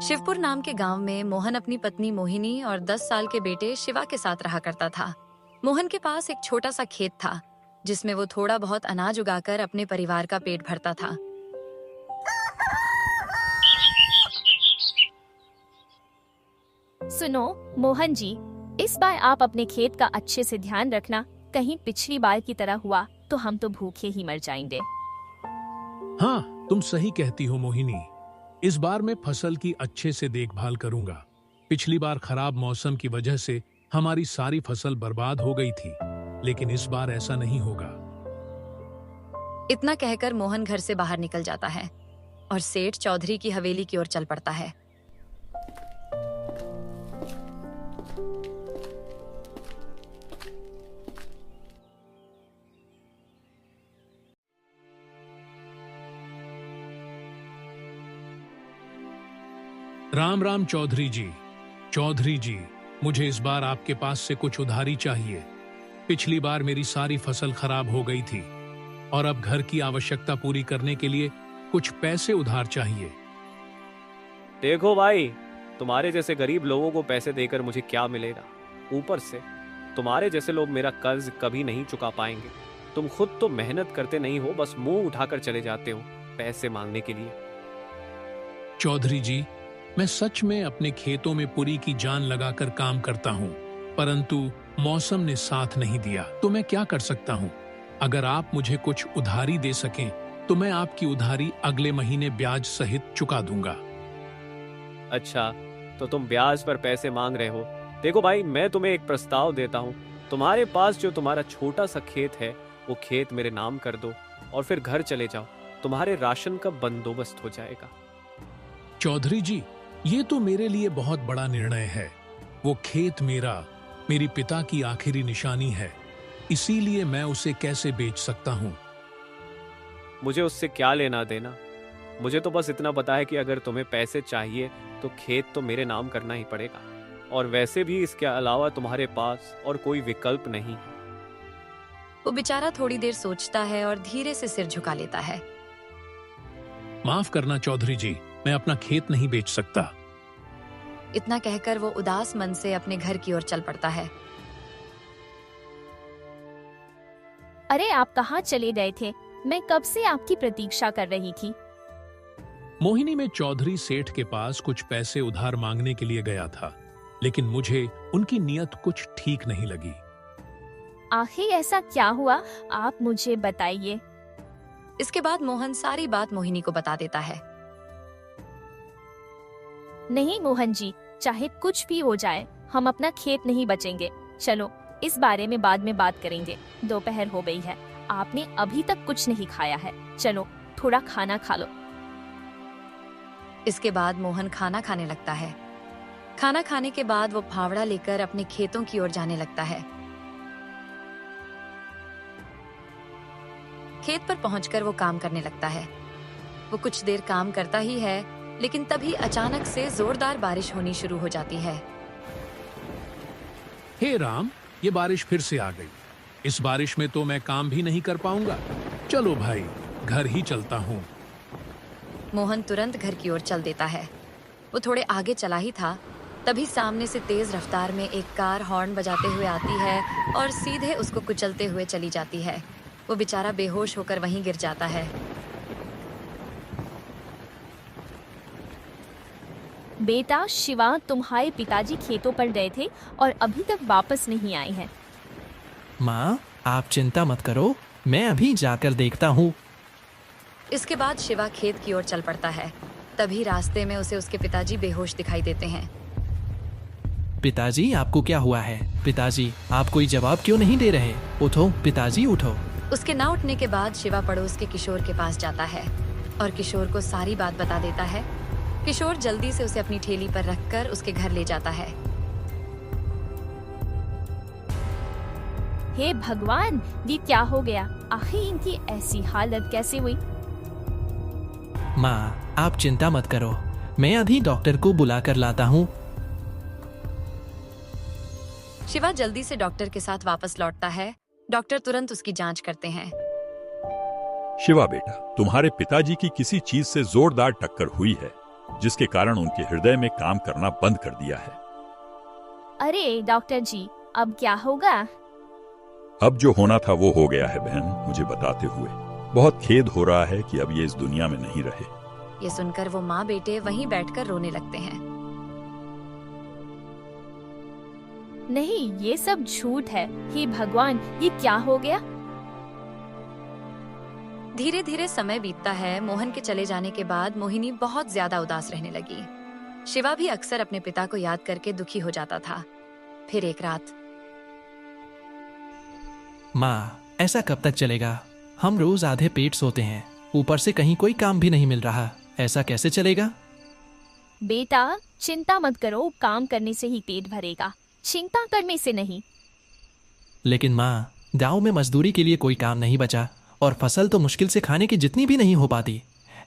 शिवपुर नाम के गांव में मोहन अपनी पत्नी मोहिनी और 10 साल के बेटे शिवा के साथ रहा करता था। मोहन के पास एक छोटा सा खेत था जिसमें वो थोड़ा बहुत अनाज उगाकर अपने परिवार का पेट भरता था। सुनो मोहन जी, इस बार आप अपने खेत का अच्छे से ध्यान रखना। कहीं पिछली बार की तरह हुआ तो हम तो भूखे ही मर जाएंगे। हाँ, तुम सही कहती हो मोहिनी। इस बार मैं फसल की अच्छे से देखभाल करूंगा। पिछली बार खराब मौसम की वजह से हमारी सारी फसल बर्बाद हो गई थी, लेकिन इस बार ऐसा नहीं होगा। इतना कहकर मोहन घर से बाहर निकल जाता है और सेठ चौधरी की हवेली की ओर चल पड़ता है। राम राम चौधरी जी। चौधरी जी, मुझे इस बार आपके पास से कुछ उधारी चाहिए। पिछली बार मेरी सारी फसल खराब हो गई थी और अब घर की आवश्यकता पूरी करने के लिए कुछ पैसे उधार चाहिए। देखो भाई, तुम्हारे जैसे गरीब लोगों को पैसे देकर मुझे क्या मिलेगा। ऊपर से तुम्हारे जैसे लोग मेरा कर्ज कभी नहीं चुका पाएंगे। तुम खुद तो मेहनत करते नहीं हो, बस मुंह उठाकर चले जाते हो पैसे मांगने के लिए। चौधरी जी, मैं सच में अपने खेतों में पूरी की जान लगाकर काम करता हूँ, परंतु मौसम ने साथ नहीं दिया, तो मैं क्या कर सकता हूँ। अगर आप मुझे कुछ उधारी दे सकें तो मैं आपकी उधारी अगले महीने ब्याज सहित चुका दूंगा। अच्छा, तो तुम ब्याज पर पैसे मांग रहे हो। देखो भाई, मैं तुम्हें एक प्रस्ताव देता हूँ। तुम्हारे पास जो तुम्हारा छोटा सा खेत है वो खेत मेरे नाम कर दो और फिर घर चले जाओ। तुम्हारे राशन का बंदोबस्त हो जाएगा। चौधरी जी, ये तो मेरे लिए बहुत बड़ा निर्णय है। वो खेत मेरी पिता की आखिरी निशानी है, इसीलिए मैं उसे कैसे बेच सकता हूँ। मुझे उससे क्या लेना देना। मुझे तो बस इतना पता है कि अगर तुम्हें पैसे चाहिए तो खेत तो मेरे नाम करना ही पड़ेगा, और वैसे भी इसके अलावा तुम्हारे पास और कोई विकल्प नहीं है। वो बेचारा थोड़ी देर सोचता है और धीरे से सिर झुका लेता है। माफ करना चौधरी जी, मैं अपना खेत नहीं बेच सकता। इतना कहकर वो उदास मन से अपने घर की ओर चल पड़ता है। अरे आप कहाँ चले गए थे? मैं कब से आपकी प्रतीक्षा कर रही थी। मोहिनी, मैं चौधरी सेठ के पास कुछ पैसे उधार मांगने के लिए गया था, लेकिन मुझे उनकी नीयत कुछ ठीक नहीं लगी। आखिर ऐसा क्या हुआ, आप मुझे बताइए। इसके बाद मोहन सारी बात मोहिनी को बता देता है। नहीं मोहन जी, चाहे कुछ भी हो जाए हम अपना खेत नहीं बचेंगे। चलो इस बारे में बाद में बात करेंगे। दोपहर हो गई है, आपने अभी तक कुछ नहीं खाया है। चलो थोड़ा खाना खा लो। इसके बाद मोहन खाना खाने लगता है। खाना खाने के बाद वो फावड़ा लेकर अपने खेतों की ओर जाने लगता है। खेत पर पहुंचकर वो काम करने लगता है। वो कुछ देर काम करता ही है, लेकिन तभी अचानक से जोरदार बारिश होनी शुरू हो जाती है। हे राम, ये बारिश फिर से आ गई। इस बारिश में तो मैं काम भी नहीं कर पाऊंगा। चलो भाई, घर ही चलता हूँ। मोहन तुरंत घर की ओर चल देता है। वो थोड़े आगे चला ही था, तभी सामने से तेज रफ्तार में एक कार हॉर्न बजाते हुए आती है और सीधे उसको कुचलते हुए चली जाती है। वो बेचारा बेहोश होकर वहीं गिर जाता है। बेटा शिवा, तुम्हारे पिताजी खेतों पर गए थे और अभी तक वापस नहीं आए हैं। माँ, आप चिंता मत करो, मैं अभी जाकर देखता हूँ। इसके बाद शिवा खेत की ओर चल पड़ता है। तभी रास्ते में उसे उसके पिताजी बेहोश दिखाई देते हैं। पिताजी, आपको क्या हुआ है? पिताजी, आप कोई जवाब क्यों नहीं दे रहे? उठो पिताजी, उठो। उसके ना उठने के बाद शिवा पड़ोस के किशोर के पास जाता है और किशोर को सारी बात बता देता है। किशोर जल्दी से उसे अपनी ठेली पर रखकर उसके घर ले जाता है। हे भगवान, ये क्या हो गया? आखिर इनकी ऐसी हालत कैसे हुई? माँ, आप चिंता मत करो, मैं अभी डॉक्टर को बुला कर लाता हूँ। शिवा जल्दी से डॉक्टर के साथ वापस लौटता है। डॉक्टर तुरंत उसकी जांच करते हैं। शिवा बेटा, तुम्हारे पिताजी की किसी चीज से जोरदार टक्कर हुई है। जिसके कारण उनके हृदय में काम करना बंद कर दिया है। अरे डॉक्टर जी, अब क्या होगा? अब जो होना था वो हो गया है बहन, मुझे बताते हुए बहुत खेद हो रहा है कि अब ये इस दुनिया में नहीं रहे। ये सुनकर वो माँ बेटे वहीं बैठकर रोने लगते हैं। नहीं, ये सब झूठ है। हे भगवान, ये क्या हो गया? धीरे धीरे समय बीतता है। मोहन के चले जाने के बाद मोहिनी बहुत ज्यादा उदास रहने लगी। शिवा भी अक्सर अपने पिता को याद करके दुखी हो जाता था। फिर एक रात, माँ, ऐसा कब तक चलेगा? हम रोज आधे पेट सोते हैं, ऊपर से कहीं कोई काम भी नहीं मिल रहा। ऐसा कैसे चलेगा? बेटा, चिंता मत करो, काम करने से ही पेट भरेगा, चिंता करने से नहीं। लेकिन माँ, गांव में मजदूरी के लिए कोई काम नहीं बचा और फसल तो मुश्किल से खाने की जितनी भी नहीं हो पाती।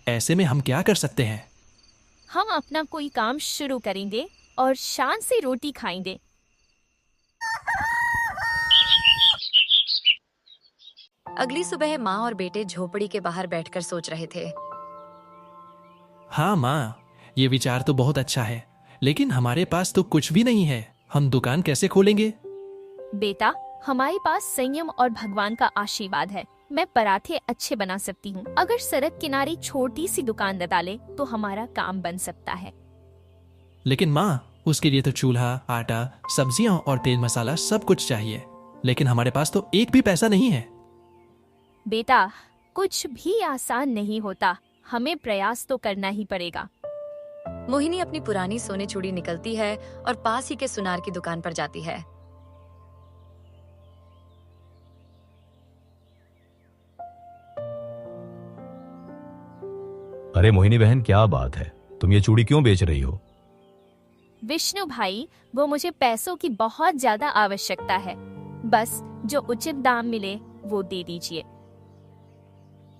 ऐसे में हम क्या कर सकते हैं? हम अपना कोई काम शुरू करेंगे और शान से रोटी खाएंगे। अगली सुबह माँ और बेटे झोपड़ी के बाहर बैठकर सोच रहे थे। हाँ माँ, ये विचार तो बहुत अच्छा है, लेकिन हमारे पास तो कुछ भी नहीं है। हम दुकान कैसे खोलेंगे? बेटा, हमारे पास संयम और भगवान का आशीर्वाद है। मैं पराठे अच्छे बना सकती हूँ। अगर सड़क किनारे छोटी सी दुकान डाले तो हमारा काम बन सकता है। लेकिन माँ, उसके लिए तो चूल्हा, आटा, सब्जियां और तेल मसाला सब कुछ चाहिए, लेकिन हमारे पास तो एक भी पैसा नहीं है। बेटा, कुछ भी आसान नहीं होता, हमें प्रयास तो करना ही पड़ेगा। मोहिनी अपनी पुरानी सोने चूड़ी निकलती है और पास ही के सुनार की दुकान पर जाती है। अरे मोहिनी बहन, क्या बात है? तुम ये चूड़ी क्यों बेच रही हो? विष्णु भाई, वो मुझे पैसों की बहुत ज्यादा आवश्यकता है। बस जो उचित दाम मिले वो दे दीजिए।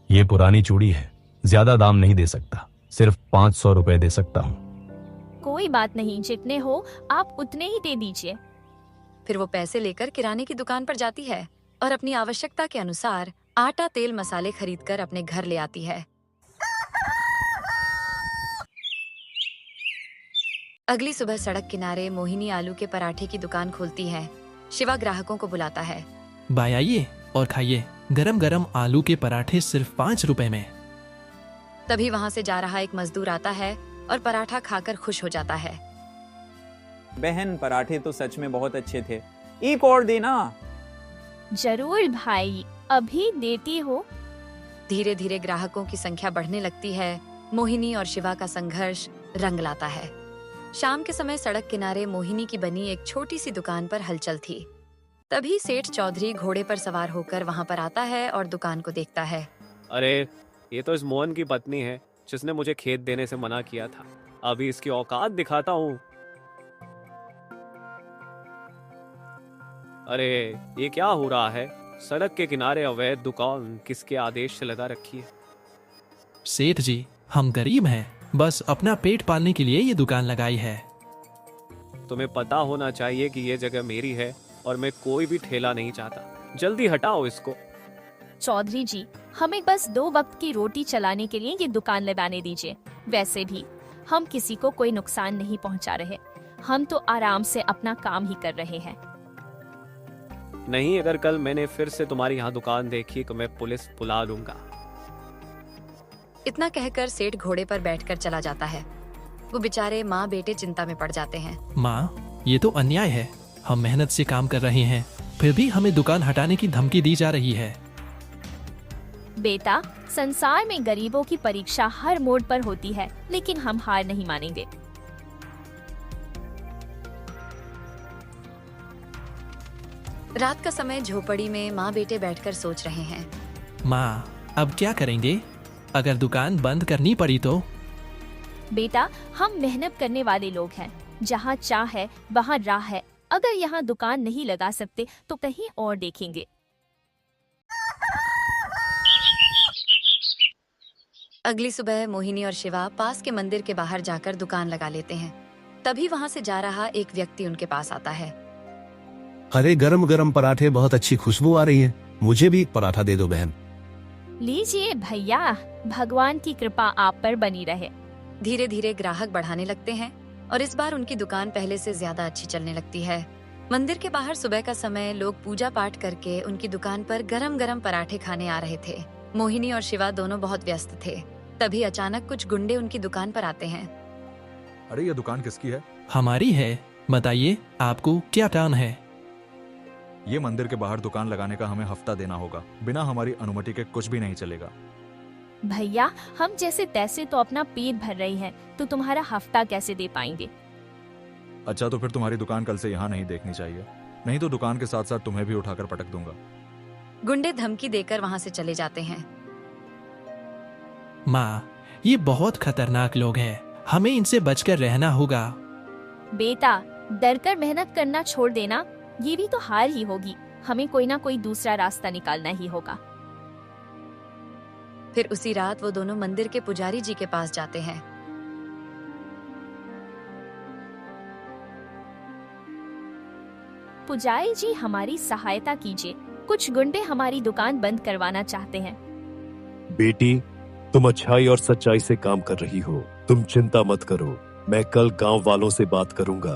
ये पुरानी चूड़ी है, ज्यादा दाम नहीं दे सकता, सिर्फ 500 रुपए दे सकता हूँ। कोई बात नहीं, जितने हो आप उतने ही दे दीजिए। फिर वो पैसे लेकर किराने की दुकान पर जाती है और अपनी आवश्यकता के अनुसार आटा, तेल, मसाले खरीदकर अपने घर ले आती है। अगली सुबह सड़क किनारे मोहिनी आलू के पराठे की दुकान खोलती है। शिवा ग्राहकों को बुलाता है। भाई आइए और खाइए, गरम गरम आलू के पराठे सिर्फ 5 रुपए में। तभी वहाँ से जा रहा एक मजदूर आता है और पराठा खाकर खुश हो जाता है। बहन, पराठे तो सच में बहुत अच्छे थे, एक और देना। जरूर भाई, अभी देती हो। धीरे धीरे ग्राहकों की संख्या बढ़ने लगती है। मोहिनी और शिवा का संघर्ष रंग लाता है। शाम के समय सड़क किनारे मोहिनी की बनी एक छोटी सी दुकान पर हलचल थी। तभी सेठ चौधरी घोड़े पर सवार होकर वहां पर आता है और दुकान को देखता है। अरे, ये तो इस मोहन की पत्नी है जिसने मुझे खेत देने से मना किया था। अभी इसकी औकात दिखाता हूँ। अरे, ये क्या हो रहा है? सड़क के किनारे अवैध दुकान किसके आदेश से लगा रखी है? सेठ जी, हम गरीब हैं, बस अपना पेट पालने के लिए ये दुकान लगाई है। तुम्हें पता होना चाहिए कि ये जगह मेरी है और मैं कोई भी ठेला नहीं चाहता। जल्दी हटाओ इसको। चौधरी जी, हमें बस 2 वक्त की रोटी चलाने के लिए ये दुकान लगाने दीजिए। वैसे भी हम किसी को कोई नुकसान नहीं पहुंचा रहे, हम तो आराम से अपना काम ही कर रहे हैं। नहीं, अगर कल मैंने फिर से तुम्हारी यहाँ दुकान देखी तो मैं पुलिस बुला लूंगा। इतना कहकर सेठ घोड़े पर बैठकर चला जाता है। वो बेचारे माँ बेटे चिंता में पड़ जाते हैं। माँ, ये तो अन्याय है। हम मेहनत से काम कर रहे हैं, फिर भी हमें दुकान हटाने की धमकी दी जा रही है। बेटा, संसार में गरीबों की परीक्षा हर मोड़ पर होती है, लेकिन हम हार नहीं मानेंगे। रात का समय झोपड़ी में माँ बेटे बैठकर सोच रहे हैं। माँ, अब क्या करेंगे? अगर दुकान बंद करनी पड़ी तो? बेटा, हम मेहनत करने वाले लोग हैं। जहाँ चाह है वहाँ राह है। अगर यहाँ दुकान नहीं लगा सकते तो कहीं और देखेंगे। अगली सुबह मोहिनी और शिवा पास के मंदिर के बाहर जाकर दुकान लगा लेते हैं। तभी वहाँ से जा रहा एक व्यक्ति उनके पास आता है। अरे, गरम गरम पराठे, बहुत अच्छी खुशबू आ रही है। मुझे भी एक पराठा दे दो बहन। लीजिए भैया, भगवान की कृपा आप पर बनी रहे। धीरे धीरे ग्राहक बढ़ाने लगते हैं और इस बार उनकी दुकान पहले से ज्यादा अच्छी चलने लगती है। मंदिर के बाहर सुबह का समय लोग पूजा पाठ करके उनकी दुकान पर गरम गरम पराठे खाने आ रहे थे। मोहिनी और शिवा दोनों बहुत व्यस्त थे। तभी अचानक कुछ गुंडे उनकी दुकान पर आते हैं। अरे ये दुकान किसकी है? हमारी है, बताइए आपको क्या टान है? ये मंदिर के बाहर दुकान लगाने का हमें हफ्ता देना होगा। बिना हमारी अनुमति के कुछ भी नहीं चलेगा। भैया, हम जैसे तैसे तो अपना पेट भर रही हैं, तो तुम्हारा हफ्ता कैसे दे पाएंगे? अच्छा, तो फिर तुम्हारी दुकान कल से यहाँ नहीं देखनी चाहिए, नहीं तो दुकान के साथ साथ तुम्हें भी उठाकर पटक दूंगा। गुंडे धमकी देकर वहाँ से चले जाते हैं। माँ, ये बहुत खतरनाक लोग हैं, हमें इनसे बचकर रहना होगा। बेटा, डरकर मेहनत करना छोड़ देना, ये भी तो हार ही होगी। हमें कोई ना कोई दूसरा रास्ता निकालना ही होगा। फिर उसी रात वो दोनों मंदिर के पुजारी जी के पास जाते हैं। पुजारी जी, हमारी सहायता कीजिए। कुछ गुंडे हमारी दुकान बंद करवाना चाहते हैं। बेटी, तुम अच्छाई और सच्चाई से काम कर रही हो, तुम चिंता मत करो। मैं कल गांव वालों से बात करूंगा।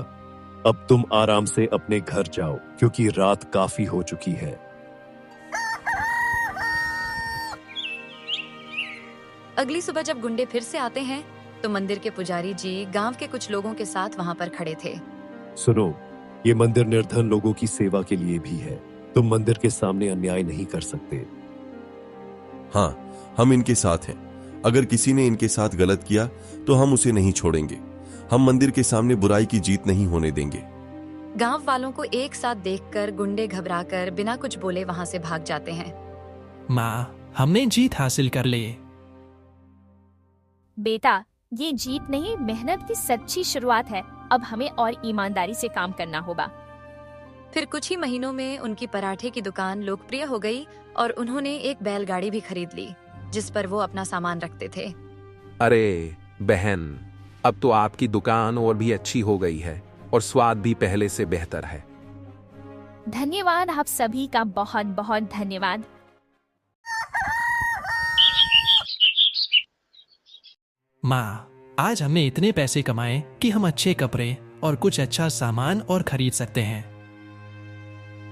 अब तुम आराम से अपने घर जाओ, क्योंकि रात काफी हो चुकी है। अगली सुबह जब गुंडे फिर से आते हैं तो मंदिर के पुजारी जी गांव के कुछ लोगों के साथ वहां पर खड़े थे। सुनो, ये मंदिर निर्धन लोगों की सेवा के लिए भी है। तुम मंदिर के सामने अन्याय नहीं कर सकते। हाँ, हम इनके साथ हैं। अगर किसी ने इनके साथ गलत किया तो हम उसे नहीं छोड़ेंगे। हम मंदिर के सामने बुराई की जीत नहीं होने देंगे। गांव वालों को एक साथ देखकर गुंडे घबराकर बिना कुछ बोले वहां से भाग जाते हैं। माँ, हमने जीत हासिल कर ली। बेटा, ये जीत नहीं, मेहनत की सच्ची शुरुआत है। अब हमें और ईमानदारी से काम करना होगा। फिर कुछ ही महीनों में उनकी पराठे की दुकान लोकप्रिय हो गई और उन्होंने एक बैलगाड़ी भी खरीद ली जिस पर वो अपना सामान रखते थे। अरे बहन, अब तो आपकी दुकान और भी अच्छी हो गई है और स्वाद भी पहले से बेहतर है। धन्यवाद, आप सभी का बहुत बहुत धन्यवाद। माँ, आज हमने इतने पैसे कमाए कि हम अच्छे कपड़े और कुछ अच्छा सामान और खरीद सकते हैं।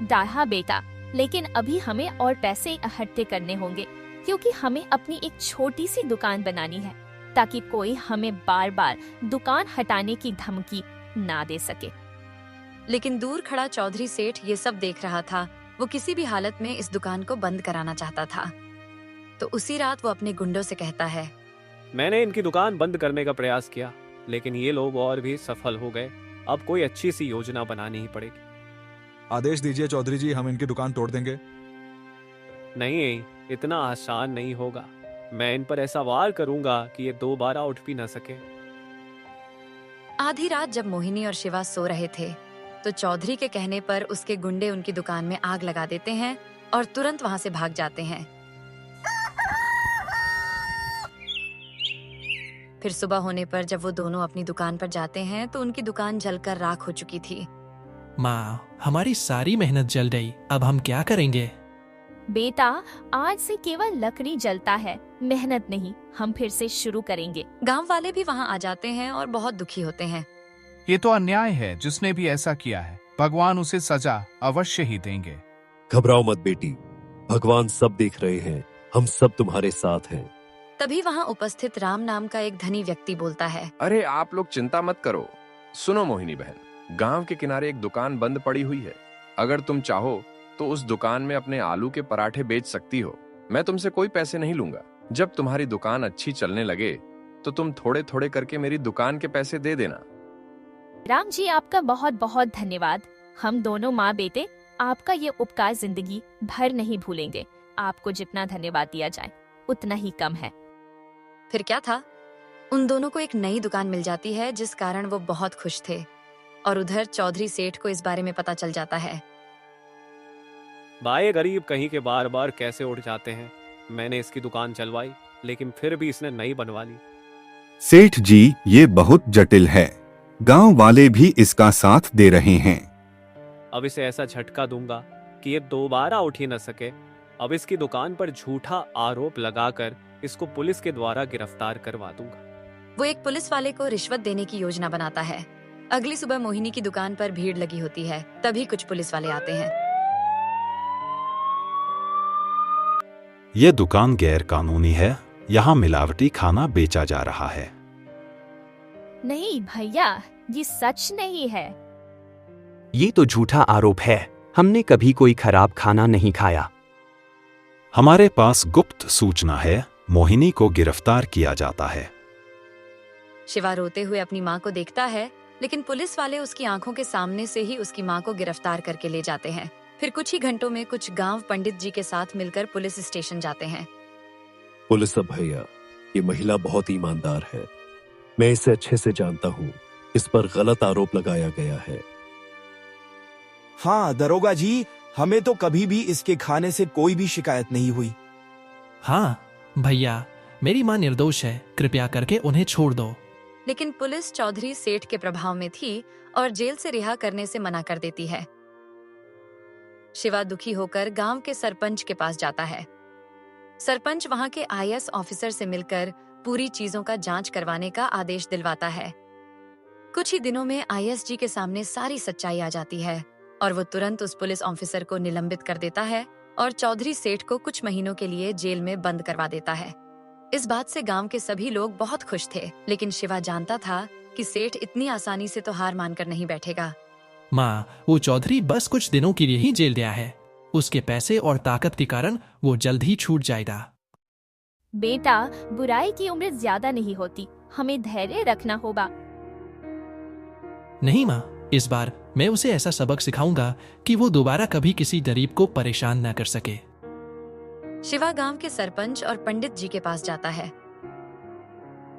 दाहा बेटा, लेकिन अभी हमें और पैसे इकट्ठे करने होंगे, क्योंकि हमें अपनी एक छोटी सी दुकान बनानी है ताकि कोई हमें बार बार दुकान हटाने की धमकी ना दे सके। लेकिन दूर खड़ा चौधरी सेठ ये सब देख रहा था। वो किसी भी हालत में इस दुकान को बंद कराना चाहता था। तो उसी रात वो अपने गुंडों से कहता है, मैंने इनकी दुकान बंद करने का प्रयास किया, लेकिन ये लोग और भी सफल हो गए। अब कोई अच्छी सी योजना बनानी ही पड़ेगी। आदेश दीजिए चौधरी जी, हम इनकी दुकान तोड़ देंगे। नहीं, इतना आसान नहीं होगा। मैं इन पर ऐसा वार करूंगा कि ये दोबारा उठ भी ना सके। आधी रात जब मोहिनी और शिवा सो रहे थे तो चौधरी के कहने पर उसके गुंडे उनकी दुकान में आग लगा देते हैं और तुरंत वहां से भाग जाते हैं। फिर सुबह होने पर जब वो दोनों अपनी दुकान पर जाते हैं तो उनकी दुकान जलकर राख हो चुकी थी। माँ, हमारी सारी मेहनत जल गई। अब हम क्या करेंगे? बेटा, आज से केवल लकड़ी जलता है, मेहनत नहीं। हम फिर से शुरू करेंगे। गांव वाले भी वहां आ जाते हैं और बहुत दुखी होते हैं। ये तो अन्याय है। जिसने भी ऐसा किया है, भगवान उसे सजा अवश्य ही देंगे। घबराओ मत बेटी, भगवान सब देख रहे हैं। हम सब तुम्हारे साथ हैं। तभी वहां उपस्थित राम नाम का एक धनी व्यक्ति बोलता है, अरे आप लोग चिंता मत करो। सुनो मोहिनी बहन, गांव के किनारे एक दुकान बंद पड़ी हुई है। अगर तुम चाहो तो उस दुकान में अपने आलू के पराठे बेच सकती हो। मैं तुमसे कोई पैसे नहीं लूंगा। जब तुम्हारी दुकान अच्छी चलने लगे तो तुम थोड़े थोड़े करके मेरी दुकान के पैसे दे देना। राम जी, आपका बहुत बहुत धन्यवाद। हम दोनों माँ बेटे आपका ये उपकार जिंदगी भर नहीं भूलेंगे। आपको जितना धन्यवाद दिया जाए उतना ही कम है। फिर क्या था, उन दोनों को एक नई दुकान मिल जाती है जिस कारण वो बहुत खुश थे। और उधर चौधरी सेठ को इस बारे में पता चल जाता है। भाई गरीब कहीं के बार बार कैसे उठ जाते हैं। मैंने इसकी दुकान चलवाई, लेकिन फिर भी इसने नई बनवा ली। सेठ जी, ये बहुत जटिल है। गांव वाले भी इसका साथ दे रहे हैं। अब इसे ऐसा झटका दूंगा कि ये दोबारा उठ ही न सके। अब इसकी दुकान पर झूठा आरोप लगाकर इसको पुलिस के द्वारा गिरफ्तार करवा दूंगा। वो एक पुलिस वाले को रिश्वत देने की योजना बनाता है। अगली सुबह मोहिनी की दुकान पर भीड़ लगी होती है। तभी कुछ पुलिस वाले आते हैं। ये दुकान गैर कानूनी है, यहाँ मिलावटी खाना बेचा जा रहा है। नहीं भैया, ये सच नहीं है। ये तो झूठा आरोप है। हमने कभी कोई खराब खाना नहीं खाया। हमारे पास गुप्त सूचना है, मोहिनी को गिरफ्तार किया जाता है। शिवा रोते हुए अपनी माँ को देखता है, लेकिन पुलिस वाले उसकी आंखों के सामने से ही उसकी माँ को गिरफ्तार करके ले जाते हैं। फिर कुछ ही घंटों में कुछ गांव पंडित जी के साथ मिलकर पुलिस स्टेशन जाते हैं। पुलिस सब भैया, ये महिला बहुत ईमानदार है। मैं इसे अच्छे से जानता हूँ। इस पर गलत आरोप लगाया गया है। हाँ दरोगा जी, हमें तो कभी भी इसके खाने से कोई भी शिकायत नहीं हुई। हाँ भैया, मेरी माँ निर्दोष है, कृपया करके उन्हें छोड़ दो। लेकिन पुलिस चौधरी सेठ के प्रभाव में थी और जेल से रिहा करने से मना कर देती है। शिवा दुखी होकर गांव के सरपंच के पास जाता है। सरपंच वहां के आईएएस ऑफिसर से मिलकर पूरी चीजों का जांच करवाने का आदेश दिलवाता है। कुछ ही दिनों में आईएएस जी के सामने सारी सच्चाई आ जाती है और वो तुरंत उस पुलिस ऑफिसर को निलंबित कर देता है और चौधरी सेठ को कुछ महीनों के लिए जेल में बंद करवा देता है। इस बात से गांव के सभी लोग बहुत खुश थे, लेकिन शिवा जानता था कि सेठ इतनी आसानी से तो हार मानकर नहीं बैठेगा। माँ, वो चौधरी बस कुछ दिनों के लिए ही जेल गया है। उसके पैसे और ताकत के कारण वो जल्द ही छूट जाएगा। बेटा, बुराई की उम्र ज्यादा नहीं होती, हमें धैर्य रखना होगा। नहीं माँ, इस बार मैं उसे ऐसा सबक सिखाऊंगा कि वो दोबारा कभी किसी गरीब को परेशान न कर सके। शिवा गांव के सरपंच और पंडित जी के पास जाता है।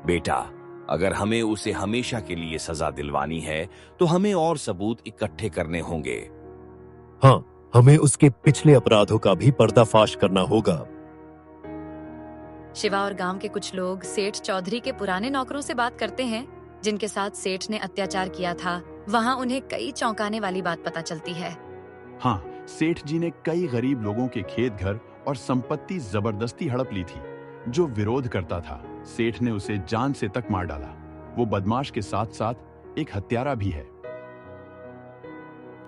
बेटा, अगर हमें उसे हमेशा के लिए सजा दिलवानी है तो हमें और सबूत इकट्ठे करने होंगे। हाँ, हमें उसके पिछले अपराधों का भी पर्दाफाश करना होगा। शिवा और गांव के कुछ लोग सेठ चौधरी के पुराने नौकरों से बात करते हैं, जिनके साथ सेठ ने अत्याचार किया था। वहां उन्हें कई चौंकाने वाली बात पता चलती है। हाँ, सेठ जी ने कई गरीब लोगों के खेत घर और संपत्ति जबरदस्ती हड़प ली थी। जो विरोध करता था, सेठ ने उसे जान से तक मार डाला। वो बदमाश के साथ साथ एक हत्यारा भी है।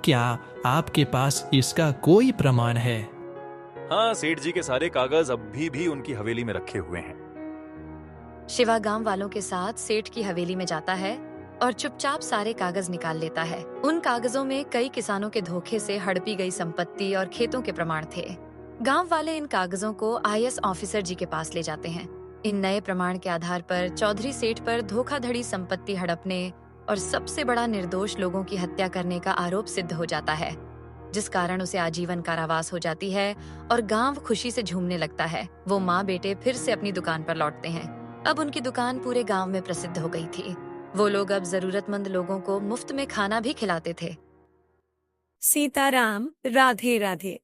क्या आपके पास इसका कोई प्रमाण है? हाँ, सेठ जी के सारे कागज अभी भी उनकी हवेली में रखे हुए हैं। शिवा गांव वालों के साथ सेठ की हवेली में जाता है और चुपचाप सारे कागज निकाल लेता है। उन कागजों में कई किसानों के धोखे से हड़पी गई संपत्ति और खेतों के प्रमाण थे। गांव वाले इन कागजों को आईएएस ऑफिसर जी के पास ले जाते हैं। इन नए प्रमाण के आधार पर चौधरी सेठ पर धोखाधड़ी, संपत्ति हड़पने और सबसे बड़ा निर्दोष लोगों की हत्या करने का आरोप सिद्ध हो जाता है, जिस कारण उसे आजीवन कारावास हो जाती है और गांव खुशी से झूमने लगता है। वो माँ बेटे फिर से अपनी दुकान पर लौटते हैं। अब उनकी दुकान पूरे गांव में प्रसिद्ध हो गई थी। वो लोग अब जरूरतमंद लोगों को मुफ्त में खाना भी खिलाते थे। सीताराम, राधे राधे।